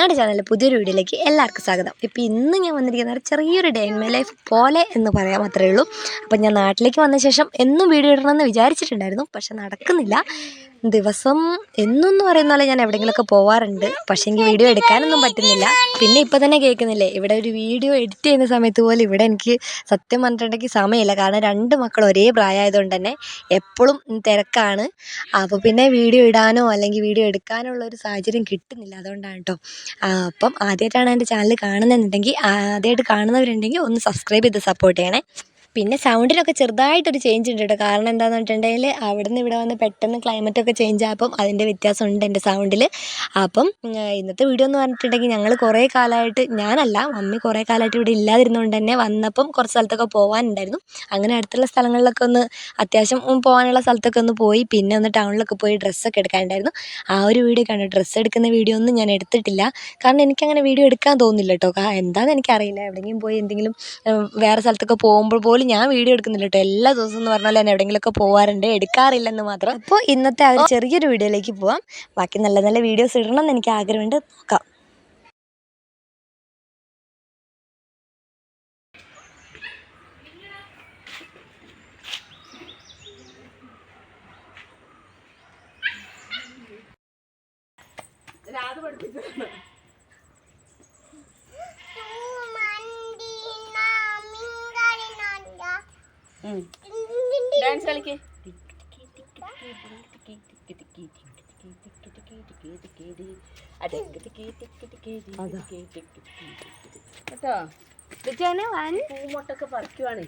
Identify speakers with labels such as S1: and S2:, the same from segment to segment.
S1: ഞങ്ങളുടെ ചാനലിലെ പുതിയൊരു വീഡിയോയിലേക്ക് എല്ലാവർക്കും സ്വാഗതം. ഇപ്പോൾ ഇന്ന് ഞാൻ വന്നിരിക്കുന്നത് ചെറിയൊരു ഡേ ഇൻ മൈ ലൈഫ് പോലെ എന്ന് പറയാൻ മാത്രമേ ഉള്ളൂ. അപ്പോൾ ഞാൻ നാട്ടിലേക്ക് വന്ന ശേഷം എന്നും വീഡിയോ ഇടണമെന്ന് വിചാരിച്ചിട്ടുണ്ടായിരുന്നു, പക്ഷെ നടക്കുന്നില്ല. ദിവസം എന്നൊന്നും പറയുന്ന പോലെ ഞാൻ എവിടെയെങ്കിലുമൊക്കെ പോവാറുണ്ട്, പക്ഷേ എനിക്ക് വീഡിയോ എടുക്കാനൊന്നും പറ്റുന്നില്ല. പിന്നെ ഇപ്പോൾ തന്നെ കേൾക്കുന്നില്ലേ, ഇവിടെ ഒരു വീഡിയോ എഡിറ്റ് ചെയ്യുന്ന സമയത്ത് പോലും ഇവിടെ എനിക്ക് സത്യം പറഞ്ഞിട്ടുണ്ടെങ്കിൽ സമയമില്ല. കാരണം 2 മക്കൾ ഒരേ പ്രായമായതുകൊണ്ട് തന്നെ എപ്പോഴും തിരക്കാണ്. അപ്പോൾ പിന്നെ വീഡിയോ ഇടാനോ അല്ലെങ്കിൽ വീഡിയോ എടുക്കാനോ ഉള്ളൊരു സാഹചര്യം കിട്ടുന്നില്ല. അതുകൊണ്ടാണ് കേട്ടോ. അപ്പം ആദ്യമായിട്ടാണ് എൻ്റെ ചാനൽ കാണുന്നതെന്നുണ്ടെങ്കിൽ, ആദ്യമായിട്ട് കാണുന്നവരുണ്ടെങ്കിൽ ഒന്ന് സബ്സ്ക്രൈബ് ചെയ്ത് സപ്പോർട്ട് ചെയ്യണേ. പിന്നെ സൗണ്ടിനൊക്കെ ചെറുതായിട്ടൊരു ചേഞ്ച് ഉണ്ട് കേട്ടോ. കാരണം എന്താണെന്ന് വെച്ചിട്ടുണ്ടെങ്കിൽ അവിടെ നിന്ന് ഇവിടെ വന്ന് പെട്ടെന്ന് ക്ലൈമറ്റൊക്കെ ചേഞ്ച് ആയപ്പം അതിൻ്റെ വ്യത്യാസമുണ്ട് എൻ്റെ സൗണ്ടിൽ. അപ്പം ഇന്നത്തെ വീഡിയോ എന്ന് പറഞ്ഞിട്ടുണ്ടെങ്കിൽ ഞങ്ങൾ കുറേ കാലമായിട്ട്, ഞാനല്ല മമ്മി കുറേ കാലമായിട്ട് ഇവിടെ ഇല്ലാതിരുന്നതുകൊണ്ട് തന്നെ വന്നപ്പം കുറച്ച് സ്ഥലത്തൊക്കെ പോകാനുണ്ടായിരുന്നു. അങ്ങനെ അടുത്തുള്ള സ്ഥലങ്ങളിലൊക്കെ ഒന്ന് അത്യാവശ്യം പോകാനുള്ള സ്ഥലത്തൊക്കെ ഒന്ന് പോയി. പിന്നെ ഒന്ന് ടൗണിലൊക്കെ പോയി ഡ്രസ്സൊക്കെ എടുക്കാനുണ്ടായിരുന്നു. ആ ഒരു വീഡിയോ കണ്ടു. ഡ്രസ്സ് എടുക്കുന്ന വീഡിയോ ഒന്നും ഞാൻ എടുത്തിട്ടില്ല, കാരണം എനിക്കങ്ങനെ വീഡിയോ എടുക്കാൻ തോന്നില്ല കേട്ടോ. എന്താണെന്ന് എനിക്കറിയില്ല. എവിടെയെങ്കിലും പോയി എന്തെങ്കിലും വേറെ സ്ഥലത്തൊക്കെ പോകുമ്പോൾ പോലും ഞാൻ വീഡിയോ എടുക്കുന്നില്ല കേട്ടോ. എല്ലാ ദിവസവും എന്ന് പറഞ്ഞാൽ ഞാൻ എവിടെയെങ്കിലുമൊക്കെ പോകാറുണ്ട്, എടുക്കാറില്ലെന്ന് മാത്രം. അപ്പോൾ ഇന്നത്തെ ആ ഒരു ചെറിയൊരു വീഡിയോയിലേക്ക് പോവാം. ബാക്കി നല്ല നല്ല വീഡിയോസ് ഇടണം എന്ന് എനിക്ക് ആഗ്രഹമുണ്ട്. നോക്കാം.
S2: ഡാൻസ് കളിക്ക്. കേട്ടോ, പൂമൊട്ടൊക്കെ പറിക്കുവാണ്.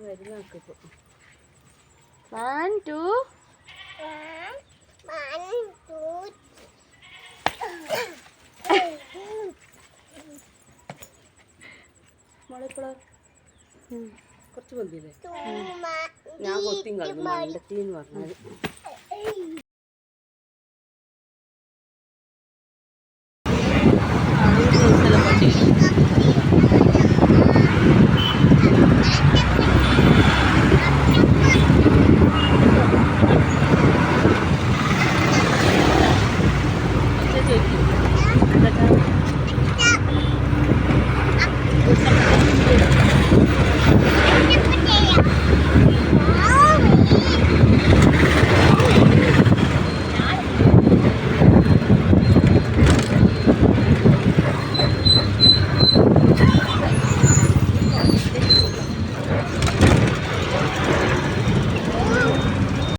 S2: വരുന്നൊക്കെ 1 2 മോളിപ്പോളോ കുറച്ച് മതിയില്ലേ? ഞാൻ കൊത്തിയും കളഞ്ഞു മണ്ടത്തിന്ന് പറഞ്ഞാൽ.